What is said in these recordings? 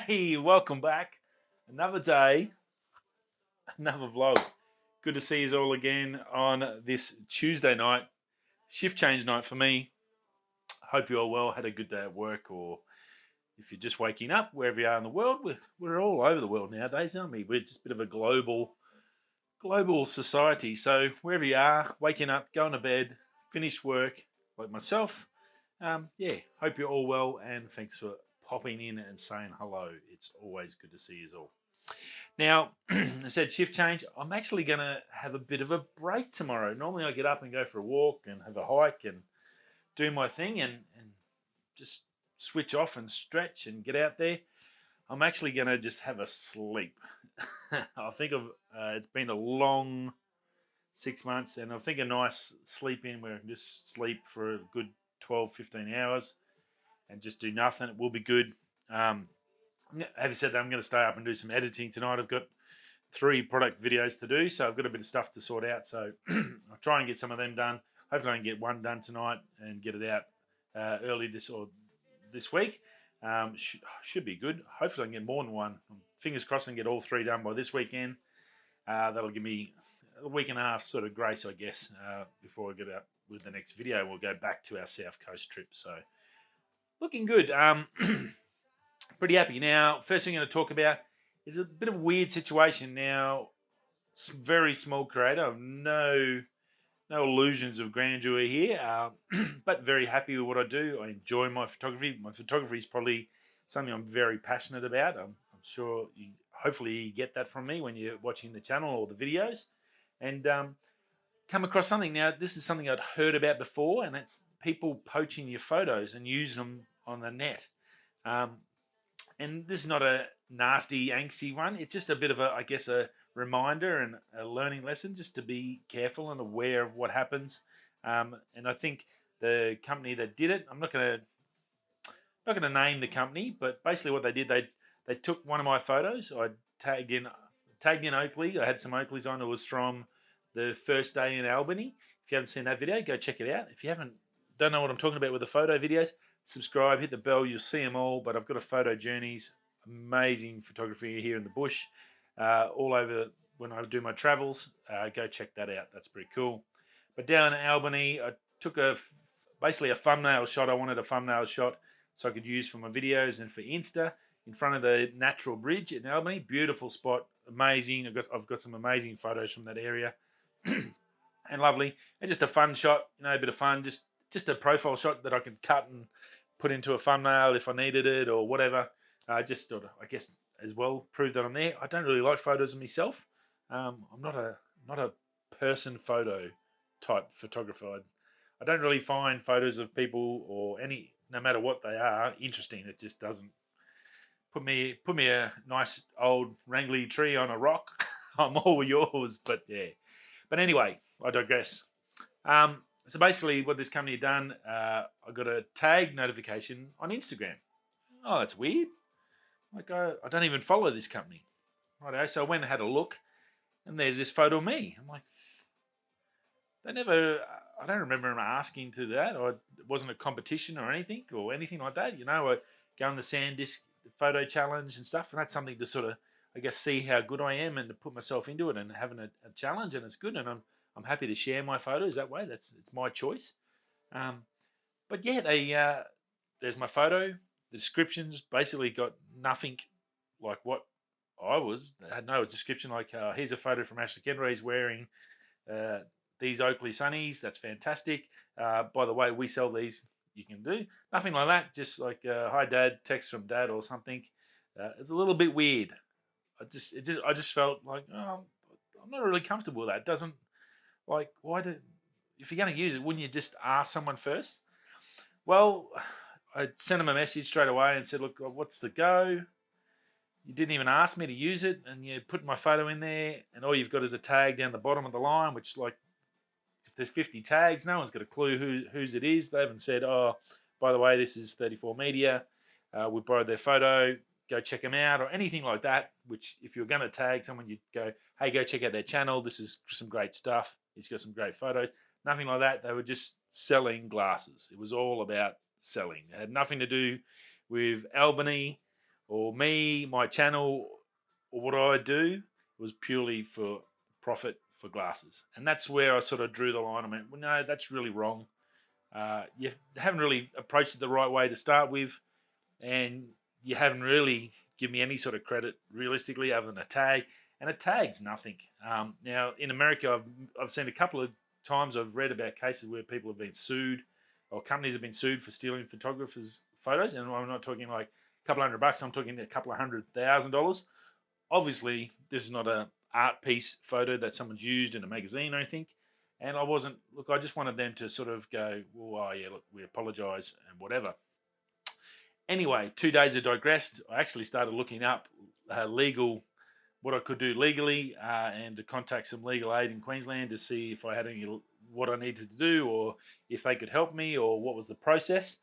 Hey, welcome back. Another day, another vlog. Good to see you all again on this Tuesday night, shift change night for me. Hope you're all well, had a good day at work, or if you're just waking up, wherever you are in the world. We're all over the world nowadays, aren't we? We're just a bit of a global society. So wherever you are, waking up, going to bed, finish work, like myself. Hope you're all well, and thanks for popping in and saying hello. It's always good to see you all. Now, I said shift change. I'm actually going to have a bit of a break tomorrow. Normally I get up and go for a walk and have a hike and do my thing and just switch off and stretch and get out there. I'm actually going to just have a sleep. I think it's been a long 6 months, and I think a nice sleep in where I can just sleep for a good 12, 15 hours and just do nothing. It will be good. Having said that, I'm going to stay up and do some editing tonight. I've got 3 product videos to do, so I've got a bit of stuff to sort out. So I'll try and get some of them done. Hopefully I can get one done tonight and get it out early this week. Should be good. Hopefully I can get more than one. Fingers crossed I can get all 3 done by this weekend. That'll give me a week and a half sort of grace, I guess, before I get out with the next video. We'll go back to our South Coast trip. So looking good. Pretty happy. Now, first thing I'm going to talk about is a bit of a weird situation. Now, very small creator. No illusions of grandeur here, but very happy with what I do. I enjoy my photography. My photography is probably something I'm very passionate about. I'm sure hopefully you get that from me when you're watching the channel or the videos. And come across something. Now, this is something I'd heard about before, and it's people poaching your photos and using them on the net. And this is not a nasty, angsty one. It's just a bit of a reminder and a learning lesson just to be careful and aware of what happens. And I think the company that did it, I'm not going to name the company, but basically what they did, they took one of my photos. I tagged in Oakley. I had some Oakleys on. It was from the first day in Albany. If you haven't seen that video, go check it out. If you don't know what I'm talking about with the photo videos, subscribe, hit the bell, you'll see them all. But I've got a photo journeys, amazing photography here in the bush, all over when I do my travels. Go check that out. That's pretty cool. But down in Albany, I took basically a thumbnail shot. I wanted a thumbnail shot so I could use for my videos and for Insta in front of the Natural Bridge in Albany. Beautiful spot, amazing. I've got some amazing photos from that area. And lovely. And just a fun shot, a bit of fun, just a profile shot that I could cut and put into a thumbnail if I needed it or whatever. Just sort of, I guess, as well, prove that I'm there. I don't really like photos of myself. I'm not a person photo type photographer. I don't really find photos of people or no matter what they are, interesting. It just doesn't put me a nice old wrangly tree on a rock. I'm all yours, but yeah. But anyway, I digress. So basically what this company had done, I got a tag notification on Instagram. Oh, that's weird. Like, I don't even follow this company. Righto, so I went and had a look, and there's this photo of me. I'm like, I don't remember them asking to that, or it wasn't a competition or anything like that. I go on the SanDisk photo challenge and stuff, and that's something to sort of, I guess, see how good I am and to put myself into it and having a challenge, and it's good, and I'm happy to share my photos that way. It's my choice. But yeah, there's my photo. The descriptions basically got nothing like what I was. They had no description like, here's a photo from Ashley Kendra. He's wearing these Oakley Sunnies. That's fantastic. By the way, we sell these. You can do nothing like that. Just like, hi Dad, text from Dad or something. It's a little bit weird. I just felt like, oh, I'm not really comfortable with that. It doesn't, like, if you're going to use it, wouldn't you just ask someone first? Well, I sent him a message straight away and said, look, what's the go? You didn't even ask me to use it, and you put my photo in there, and all you've got is a tag down the bottom of the line, which, like, if there's 50 tags, no one's got a clue whose it is. They haven't said, oh, by the way, this is 34 Media. We borrowed their photo. Go check them out or anything like that, which if you're going to tag someone, you'd go, hey, go check out their channel. This is some great stuff. He's got some great photos. Nothing like that. They were just selling glasses. It was all about selling. It had nothing to do with Albany or me, my channel, or what I do was purely for profit for glasses. And that's where I sort of drew the line. I mean, well, no, that's really wrong. You haven't really approached it the right way to start with, and you haven't really given me any sort of credit realistically other than a tag. And a tag's nothing. Now, in America, I've seen a couple of times I've read about cases where people have been sued or companies have been sued for stealing photographers' photos. And I'm not talking like a couple $100, I'm talking a couple of $100,000. Obviously, this is not a art piece photo that someone's used in a magazine or anything. And I wasn't, look, I just wanted them to sort of go, well, oh yeah, look, we apologise and whatever. Anyway, 2 days I digressed. I actually started looking up legal, what I could do legally, and to contact some legal aid in Queensland to see if I had any, what I needed to do, or if they could help me, or what was the process.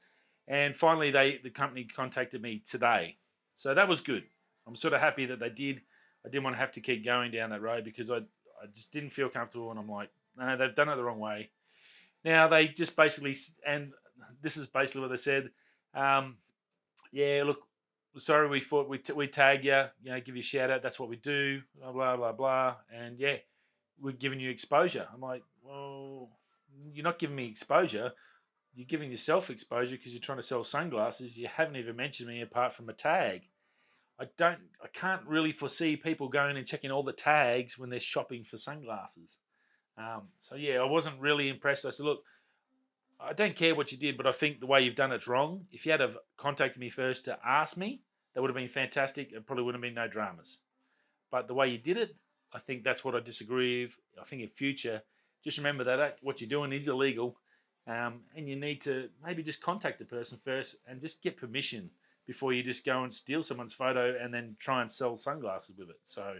And finally, the company contacted me today, so that was good. I'm sort of happy that they did. I didn't want to have to keep going down that road because I just didn't feel comfortable, and I'm like, no, they've done it the wrong way. Now they just basically, and this is basically what they said. Yeah, look, sorry, we thought we tag you, give you a shout out. That's what we do. Blah blah blah blah. And yeah, we're giving you exposure. I'm like, well, you're not giving me exposure. You're giving yourself exposure because you're trying to sell sunglasses. You haven't even mentioned me apart from a tag. I can't really foresee people going and checking all the tags when they're shopping for sunglasses. So yeah, I wasn't really impressed. I said, look, I don't care what you did, but I think the way you've done it's wrong. If you had have contacted me first to ask me, that would have been fantastic. It probably would have been no dramas. But the way you did it, I think that's what I disagree with. I think in future, just remember that what you're doing is illegal, and you need to maybe just contact the person first and just get permission before you just go and steal someone's photo and then try and sell sunglasses with it. So,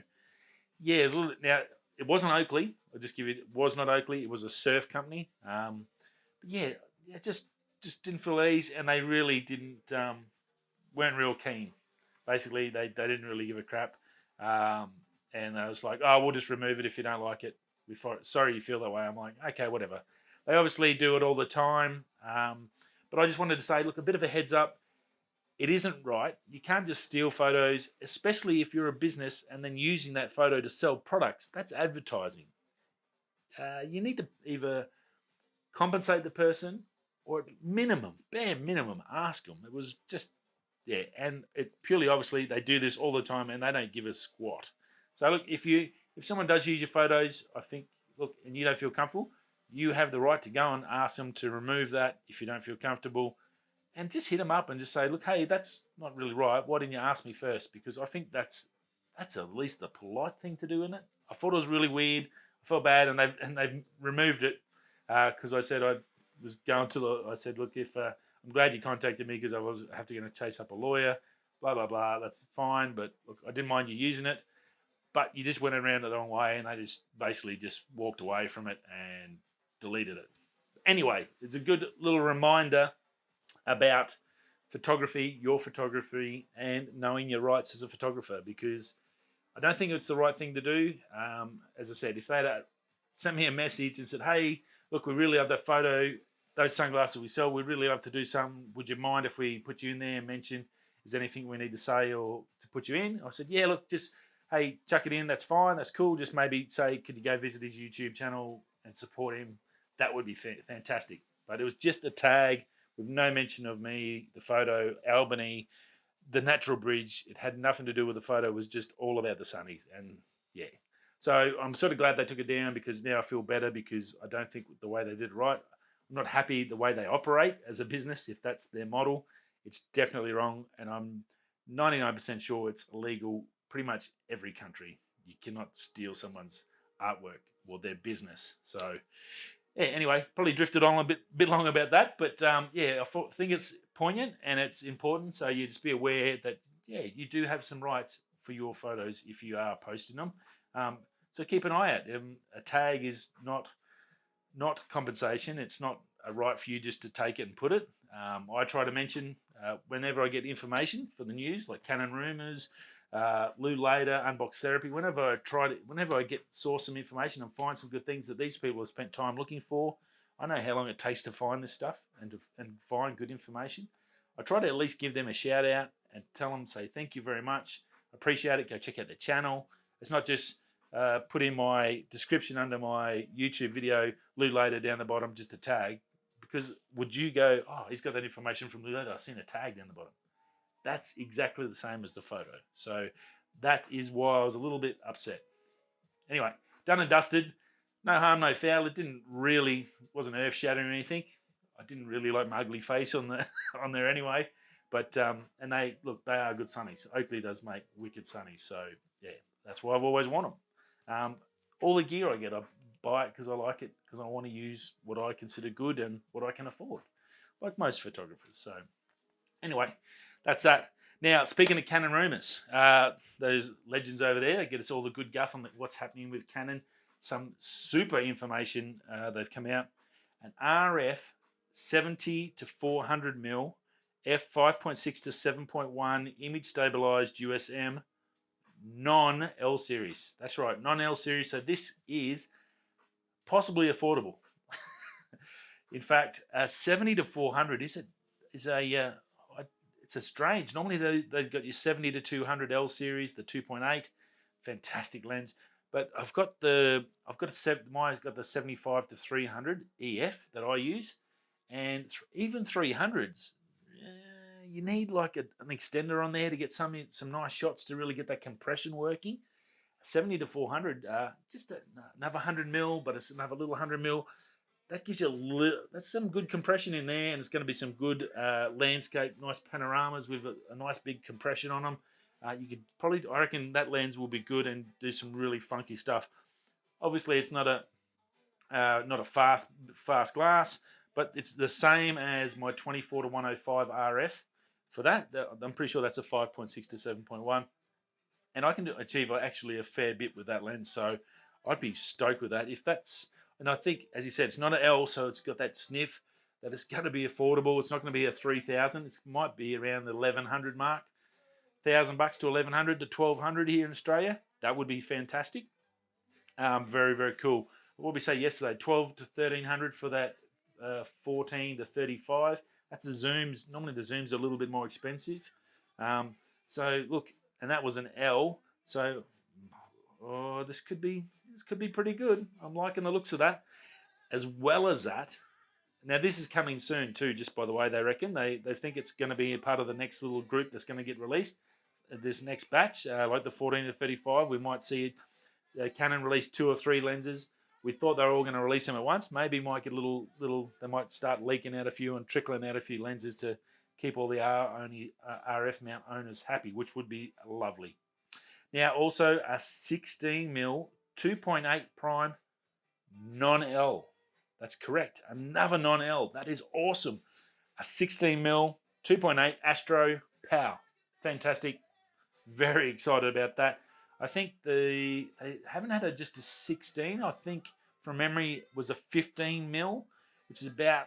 yeah, it's a little, now it wasn't Oakley. I'll just give you, it was not Oakley. It was a surf company. But yeah, just didn't feel ease, and they really didn't weren't real keen. Basically, they didn't really give a crap, and I was like, oh, we'll just remove it if you don't like it. Sorry you feel that way. I'm like, okay, whatever. They obviously do it all the time, but I just wanted to say, look, a bit of a heads up. It isn't right. You can't just steal photos, especially if you're a business and then using that photo to sell products. That's advertising. You need to either compensate the person, or at minimum, bare minimum, ask them. It was just, yeah, and it purely, obviously, they do this all the time and they don't give a squat. So look, if someone does use your photos, I think, look, and you don't feel comfortable, you have the right to go and ask them to remove that if you don't feel comfortable, and just hit them up and just say, look, hey, that's not really right. Why didn't you ask me first? Because I think that's at least the polite thing to do, isn't it? I thought it was really weird. I felt bad, and they've removed it because I said I was going to. I said, look, if I'm glad you contacted me because I was have to chase up a lawyer, blah blah blah. That's fine, but look, I didn't mind you using it, but you just went around it the wrong way, and they just basically just walked away from it and deleted it. Anyway, it's a good little reminder about photography, your photography, and knowing your rights as a photographer, because I don't think it's the right thing to do. As I said, if they had sent me a message and said, hey, look, we really love that photo, those sunglasses we sell, we'd really love to do something. Would you mind if we put you in there and mention, is there anything we need to say or to put you in? I said, yeah, look, just, hey, chuck it in. That's fine. That's cool. Just maybe say, could you go visit his YouTube channel and support him? That would be fantastic. But it was just a tag with no mention of me, the photo, Albany, the natural bridge. It had nothing to do with the photo. It was just all about the sunnies. And yeah. So I'm sort of glad they took it down, because now I feel better, because I don't think the way they did it right. I'm not happy the way they operate as a business. If that's their model, it's definitely wrong. And I'm 99% sure it's illegal pretty much every country. You cannot steal someone's artwork or their business. So yeah, anyway, probably drifted on a bit long about that, but yeah, I think it's poignant and it's important. So you just be aware that, yeah, you do have some rights for your photos if you are posting them. So keep an eye out. A tag is not compensation. It's not a right for you just to take it and put it. I try to mention whenever I get information for the news, like Canon Rumours, Lou Later, Unbox Therapy. Whenever I get source some information and find some good things that these people have spent time looking for, I know how long it takes to find this stuff and find good information. I try to at least give them a shout out and tell them, say thank you very much. Appreciate it. Go check out their channel. It's not just put in my description under my YouTube video, Lou Later down the bottom, just a tag. Because would you go, oh, he's got that information from Lou Later, I've seen a tag down the bottom. That's exactly the same as the photo. So that is why I was a little bit upset. Anyway, done and dusted. No harm, no foul. It wasn't earth-shattering or anything. I didn't really like my ugly face on there anyway. But and they are good sunnies. Oakley does make wicked sunnies. So yeah, that's why I've always wanted them. All the gear I get, I buy it because I like it, because I want to use what I consider good and what I can afford, like most photographers. So anyway, that's that. Now, speaking of Canon Rumours, those legends over there get us all the good guff on what's happening with Canon. Some super information they've come out. An RF 70 to 400 mil, f 5.6 to 7.1 image stabilized USM, non-L series. That's right, non-L series. So this is possibly affordable. In fact, 70 to 400 it's a strange. Normally they've got your 70 to 200 L series, the 2.8, fantastic lens. But mine's got the 75 to 300 EF that I use, and even 300s. You need like an extender on there to get some nice shots to really get that compression working. 70 to 400, just another 100 mil, but it's another little 100 mil. That gives you that's some good compression in there, and it's going to be some good landscape, nice panoramas with a nice big compression on them. You could probably, I reckon that lens will be good and do some really funky stuff. Obviously, it's not a fast glass, but it's the same as my 24 to 105 RF. For that, I'm pretty sure that's a 5.6 to 7.1, and I can achieve actually a fair bit with that lens. So I'd be stoked with that. And I think, as you said, it's not an L, so it's got that sniff that it's going to be affordable. It's not going to be a 3,000. It might be around the 1,100 mark. $1,000 to 1,100 to 1,200 here in Australia. That would be fantastic. Very, very cool. What did we say yesterday? 12 to 1,300 for that 14 to 35. That's the zooms. Normally the zooms are a little bit more expensive. So look, and that was an L. So this could be pretty good. I'm liking the looks of that. As well as that, now this is coming soon too, just by the way, they reckon. They think it's going to be a part of the next little group that's going to get released. This next batch, like the 14 to 35, we might see Canon release 2 or 3 lenses. We thought they were all going to release them at once. Maybe might get they might start leaking out a few and trickling out a few lenses to keep all the RF mount owners happy, which would be lovely. Now also a 16mm 2.8 prime non-L. That's correct. Another non-L. That is awesome. A 16mm 2.8 Astro Pow. Fantastic. Very excited about that. I think they haven't had just a 16. I think from memory it was a 15mm, which is about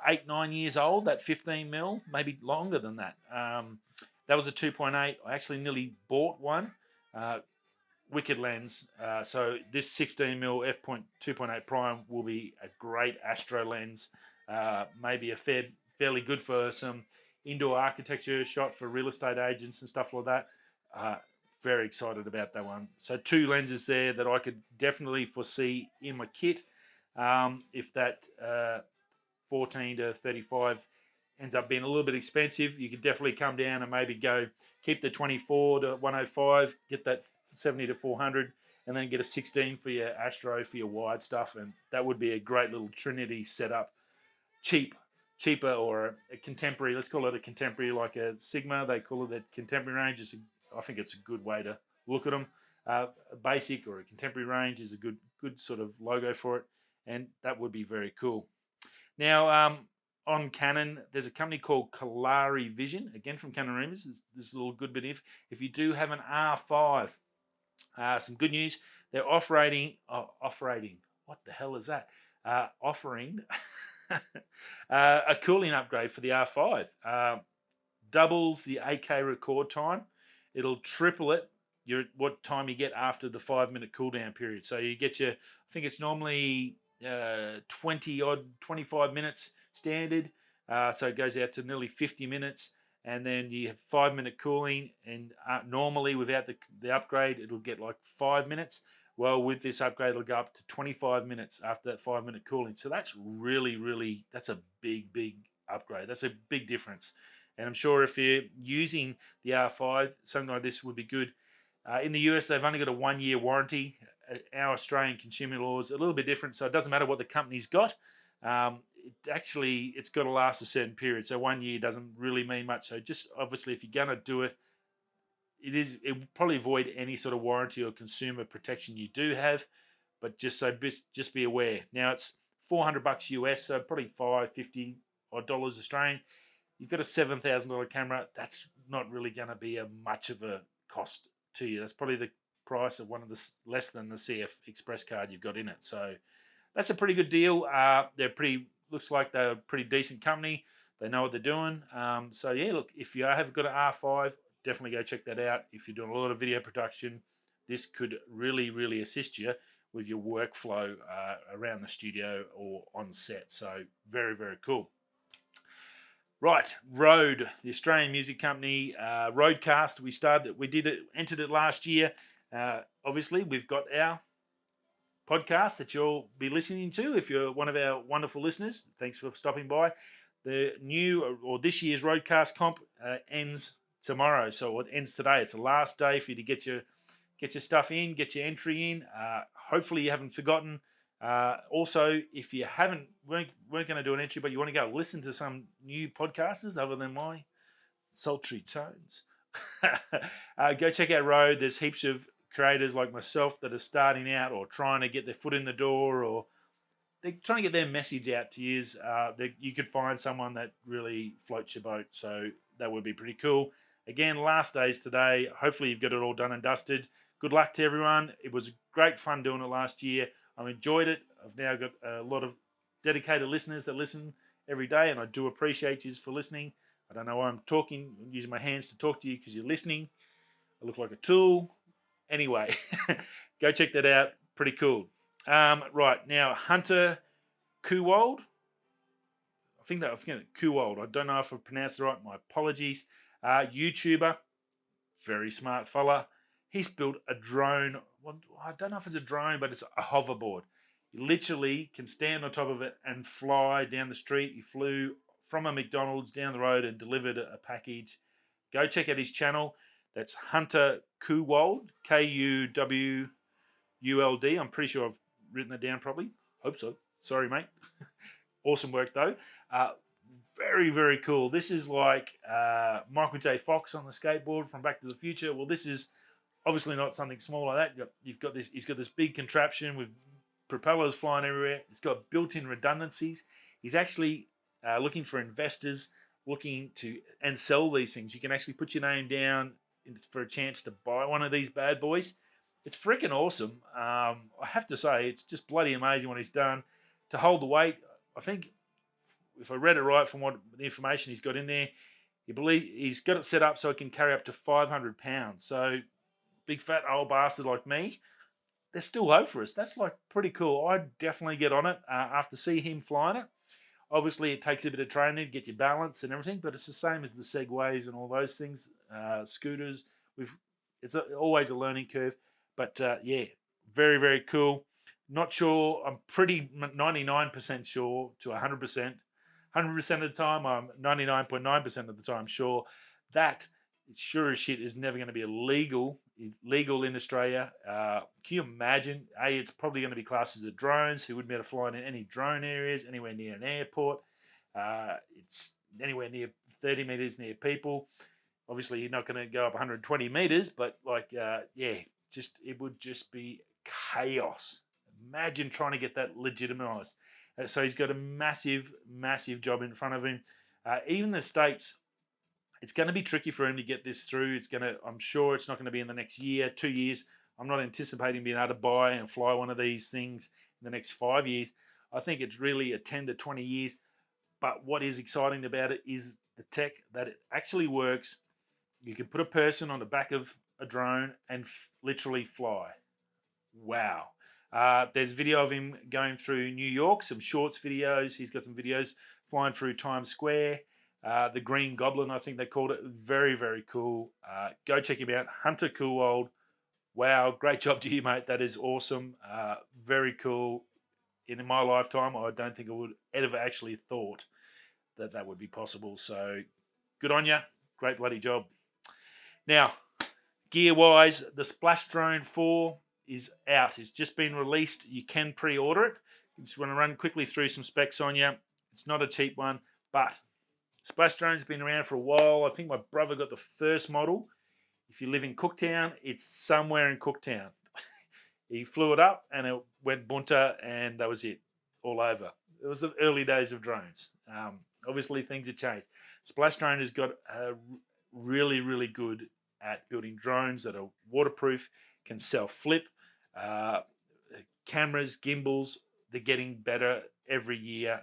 8-9 years old. That 15mm, maybe longer than that. That was a 2.8. I actually nearly bought one. Wicked lens. So this 16mm f2.8 prime will be a great Astro lens. Maybe fairly good for some indoor architecture shot for real estate agents and stuff like that. Very excited about that one. So 2 lenses there that I could definitely foresee in my kit. If that 14 to 35 ends up being a little bit expensive, you could definitely come down and maybe keep the 24 to 105, get that 70 to 400, and then get a 16 for your Astro for your wide stuff, and that would be a great little Trinity setup. Cheaper, or a contemporary. Let's call it a contemporary, like a Sigma. They call it that contemporary range. I think it's a good way to look at them. A basic or a contemporary range is a good sort of logo for it, and that would be very cool. Now, on Canon, there's a company called KolariVision, again from Canon Rumours. There's a little good bit if you do have an R5. Some good news. They're offering. What the hell is that? Offering a cooling upgrade for the R5. Doubles the 8K record time. It'll triple it. What time you get after the 5-minute cooldown period. So you get I think it's normally 25 minutes standard. So it goes out to nearly 50 minutes. and then you have 5-minute cooling, and normally without the upgrade it'll get like 5 minutes. Well, with this upgrade it'll go up to 25 minutes after that 5-minute cooling. So that's really, that's a big upgrade. That's a big difference. And I'm sure if you're using the R5, something like this would be good. In the US, they've only got a 1-year warranty. Our Australian consumer law is a little bit different, so it doesn't matter what the company's got. It's got to last a certain period, so 1 year doesn't really mean much. So just obviously, if you're going to do it, it will probably avoid any sort of warranty or consumer protection you do have. But just be aware. Now it's $400 US, so probably $550 odd Australian. You've got a $7,000 camera. That's not really going to be much of a cost to you. That's probably the price of one of the less than the CF Express card you've got in it. So that's a pretty good deal. Looks like they're a pretty decent company. They know what they're doing. So yeah, look, if you have got an R5, definitely go check that out. If you're doing a lot of video production, this could really assist you with your workflow around the studio or on set. So very cool. Right, Rode, the Australian music company, RodeCast. Entered it last year. Obviously, we've got our podcast that you'll be listening to if you're one of our wonderful listeners. Thanks for stopping by. The new or this year's RodeCast comp ends tomorrow, so it ends today. It's the last day for you to get your stuff in, get your entry in. Hopefully, you haven't forgotten. Also, if you weren't going to do an entry, but you want to go listen to some new podcasters other than my sultry tones, go check out Rode. There's heaps of creators like myself that are starting out or trying to get their foot in the door, or they're trying to get their message out to you. You could find someone that really floats your boat, so that would be pretty cool. Again, last days today. Hopefully you've got it all done and dusted. Good luck to everyone. It was great fun doing it last year. I enjoyed it. I've now got a lot of dedicated listeners that listen every day, and I do appreciate you for listening. I don't know why I'm talking. I'm using my hands to talk to you because you're listening. I look like a tool. Anyway, go check that out. Pretty cool. Right, now, Hunter Kuwold. I think Kuwold. I don't know if I pronounced it right. My apologies. YouTuber. Very smart fella. He's built a drone. Well, I don't know if it's a drone, but it's a hoverboard. You literally can stand on top of it and fly down the street. He flew from a McDonald's down the road and delivered a package. Go check out his channel. That's Hunter Kuwold, Kuwuld. I'm pretty sure I've written that down properly. Hope so. Sorry, mate. Awesome work, though. Very cool. This is like Michael J. Fox on the skateboard from Back to the Future. Well, this is obviously not something small like that. He's got this big contraption with propellers flying everywhere. It's got built-in redundancies. He's actually looking for investors looking to and sell these things. You can actually put your name down for a chance to buy one of these bad boys. It's freaking awesome. I have to say, it's just bloody amazing what he's done to hold the weight. I think if I read it right from what the information he's got in there, he's got it set up so it can carry up to 500 pounds. So big fat old bastard like me, there's still hope for us. That's like pretty cool. I'd definitely get on it after see him flying it. Obviously, it takes a bit of training to get your balance and everything, but it's the same as the Segways and all those things, scooters. It's always a learning curve, but yeah, very cool. Not sure. I'm pretty 99% sure to 100%. 100% of the time, I'm 99.9% of the time sure that sure as shit is never going to be legal in Australia. Can you imagine? It's probably going to be classed as a drones. Who wouldn't be able to fly in any drone areas, anywhere near an airport. It's anywhere near 30 meters near people. Obviously, you're not going to go up 120 meters, but it would just be chaos. Imagine trying to get that legitimized. So he's got a massive job in front of him. Even the States, it's going to be tricky for him to get this through. I'm sure it's not going to be in the next year, 2 years. I'm not anticipating being able to buy and fly one of these things in the next 5 years. I think it's really a 10 to 20 years. But what is exciting about it is the tech, that it actually works. You can put a person on the back of a drone and literally fly. Wow. There's video of him going through New York, some shorts videos. He's got some videos flying through Times Square. The Green Goblin, I think they called it. Very, very cool. Go check him out. Hunter Coolwold. Wow, great job to you, mate. That is awesome. Very cool. In my lifetime, I don't think I would ever actually thought that that would be possible. So good on you. Great bloody job. Now, gear-wise, the Splashdrone 4 is out. It's just been released. You can pre-order it. I just want to run quickly through some specs on you. It's not a cheap one, but Splashdrone's been around for a while. I think my brother got the first model. If you live in Cooktown, it's somewhere in Cooktown. He flew it up and it went bunter, and that was it. All over. It was the early days of drones. Obviously, things have changed. Splashdrone has got really, really good at building drones that are waterproof, can self-flip. Cameras, gimbals, they're getting better every year.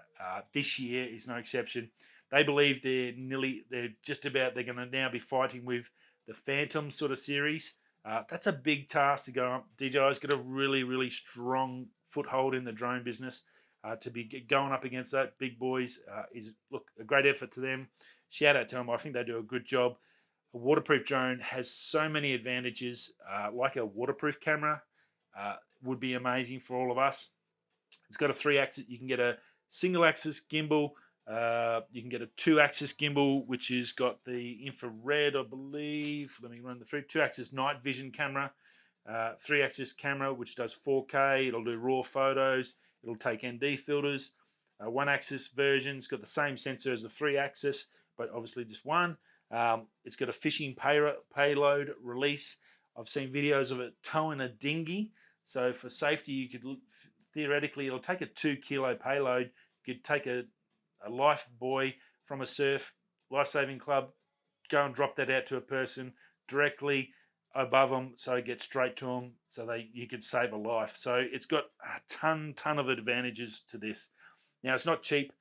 This year is no exception. They believe they're going to now be fighting with the Phantom sort of series. That's a big task to go up. DJI's got a really, really strong foothold in the drone business. To be going up against that big boys is, look, a great effort to them. Shout out to them. I think they do a good job. A waterproof drone has so many advantages. Like a waterproof camera would be amazing for all of us. It's got a 3-axis. You can get a single-axis gimbal. You can get a 2-axis gimbal, which has got the infrared, I believe. Let me run the through. 2-axis night vision camera. 3-axis camera, which does 4K. It'll do raw photos. It'll take ND filters. 1-axis version's got the same sensor as the 3-axis, but obviously just one. It's got a fishing payload release. I've seen videos of it towing a dinghy. So for safety, you could theoretically, it'll take a 2-kilo payload. You could take a life buoy from a surf lifesaving club, go and drop that out to a person directly above them, so it gets straight to them, so you could save a life. So it's got a ton of advantages to this. Now, it's not cheap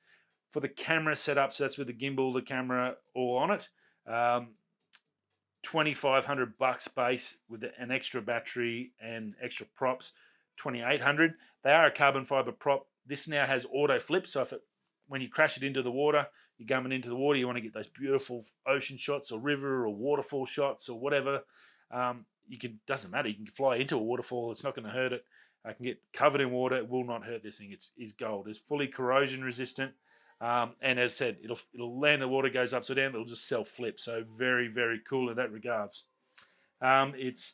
for the camera setup, so that's with the gimbal, the camera, all on it. $2,500 base with an extra battery and extra props. $2,800. They are a carbon fiber prop. This now has auto flip, so when you crash it into the water, you're coming into the water, you want to get those beautiful ocean shots or river or waterfall shots or whatever. Doesn't matter. You can fly into a waterfall. It's not going to hurt it. I can get covered in water. It will not hurt this thing. It's gold. It's fully corrosion resistant. And as I said, it'll land, the water goes upside down. It'll just self-flip. So very, very cool in that regards. It's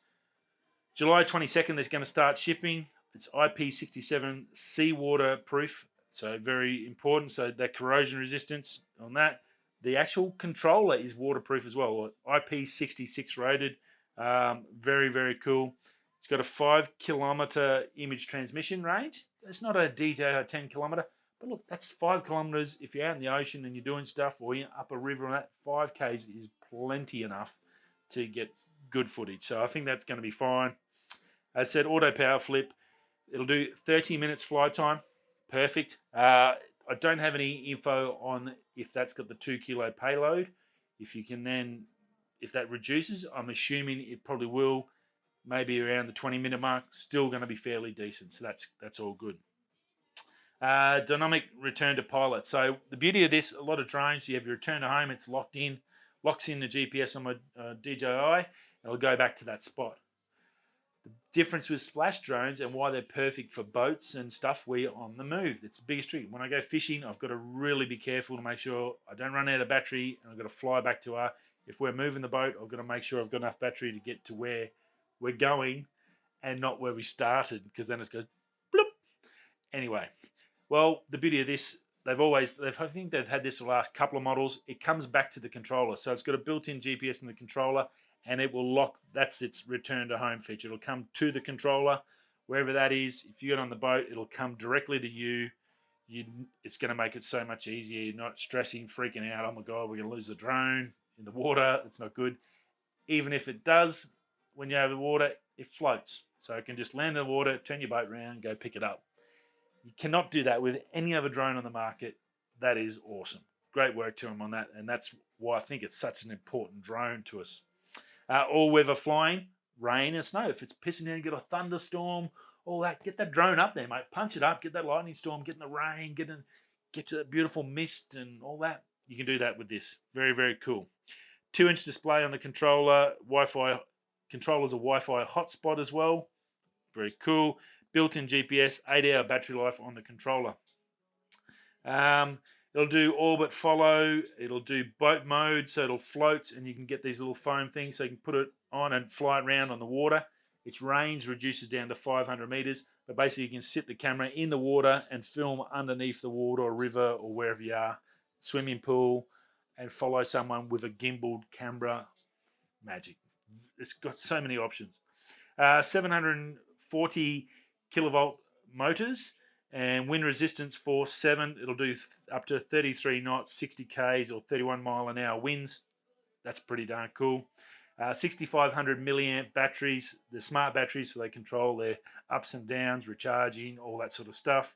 July 22nd. That's going to start shipping. It's IP67 seawater proof. So very important. So that corrosion resistance on that. The actual controller is waterproof as well. IP66 rated. Very, very cool. It's got a 5-kilometer image transmission range. It's not a DJI 10-kilometer, but look, that's 5 kilometers. If you're out in the ocean and you're doing stuff, or you're up a river, and that 5Ks is plenty enough to get good footage. So I think that's going to be fine. As I said, auto power flip. It'll do 30 minutes flight time. Perfect. I don't have any info on if that's got the 2-kilo payload. If that reduces, I'm assuming it probably will. Maybe around the 20-minute mark. Still going to be fairly decent. So that's all good. Dynamic return to pilot. So the beauty of this, a lot of drones, you have your return to home. It's locked in, locks in the GPS on my DJI, and it'll go back to that spot. The difference with splash drones and why they're perfect for boats and stuff, we're on the move. It's the biggest trick. When I go fishing, I've got to really be careful to make sure I don't run out of battery, and I've got to fly back to our. If we're moving the boat, I've got to make sure I've got enough battery to get to where we're going and not where we started, because then it's goes bloop. Anyway, well, the beauty of this, I think they've had this the last couple of models. It comes back to the controller. So it's got a built-in GPS in the controller, and it will lock. That's its return to home feature. It'll come to the controller, wherever that is. If you get on the boat, it'll come directly to you. It's going to make it so much easier. You're not stressing, freaking out. Oh my God, we're going to lose the drone in the water. It's not good. Even if it does, when you're over the water, it floats. So it can just land in the water, turn your boat around, go pick it up. You cannot do that with any other drone on the market. That is awesome. Great work to them on that, and that's why I think it's such an important drone to us. All weather flying, rain and snow. If it's pissing down, get a thunderstorm, all that, get that drone up there, mate. Punch it up, get that lightning storm, get in the rain, get to that beautiful mist and all that. you can do that with this. Very, very cool. 2-inch display on the controller. Wi-Fi controller's a Wi-Fi hotspot as well. Very cool. Built-in GPS, 8-hour battery life on the controller. It'll do orbit follow. It'll do boat mode, so it'll float, and you can get these little foam things, so you can put it on and fly it around on the water. Its range reduces down to 500 meters, but basically you can sit the camera in the water and film underneath the water or river or wherever you are, swimming pool, and follow someone with a gimbaled camera. Magic. It's got so many options. 740 kilovolt motors and wind resistance for 7. It'll do up to 33 knots, 60 k's or 31 mile an hour winds. That's pretty darn cool. 6,500 milliamp batteries. They're smart batteries, so they control their ups and downs, recharging, all that sort of stuff.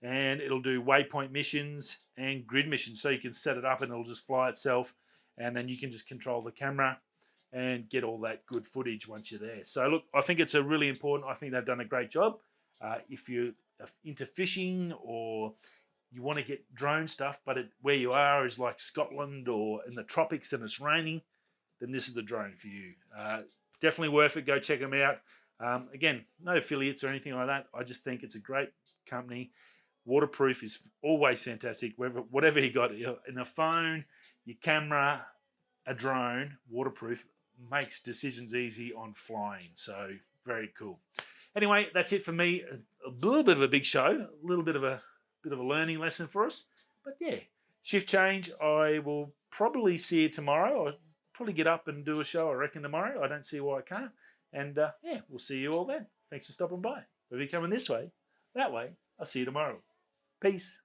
And it'll do waypoint missions and grid missions, so you can set it up and it'll just fly itself, and then you can just control the camera and get all that good footage once you're there. So look, I think it's a really important. I think they've done a great job. If you're into fishing or you want to get drone stuff, but where you are is like Scotland or in the tropics and it's raining, then this is the drone for you. Definitely worth it. Go check them out. Again, no affiliates or anything like that. I just think it's a great company. Waterproof is always fantastic. Whatever you got in a phone, your camera, a drone, waterproof makes decisions easy on flying. So very cool. Anyway, that's it for me. A little bit of a big show, a little bit of a learning lesson for us. But yeah, shift change. I will probably see you tomorrow. I'll probably get up and do a show, I reckon, tomorrow. I don't see why I can't. And yeah, we'll see you all then. Thanks for stopping by. If you're coming this way, that way, I'll see you tomorrow. Peace.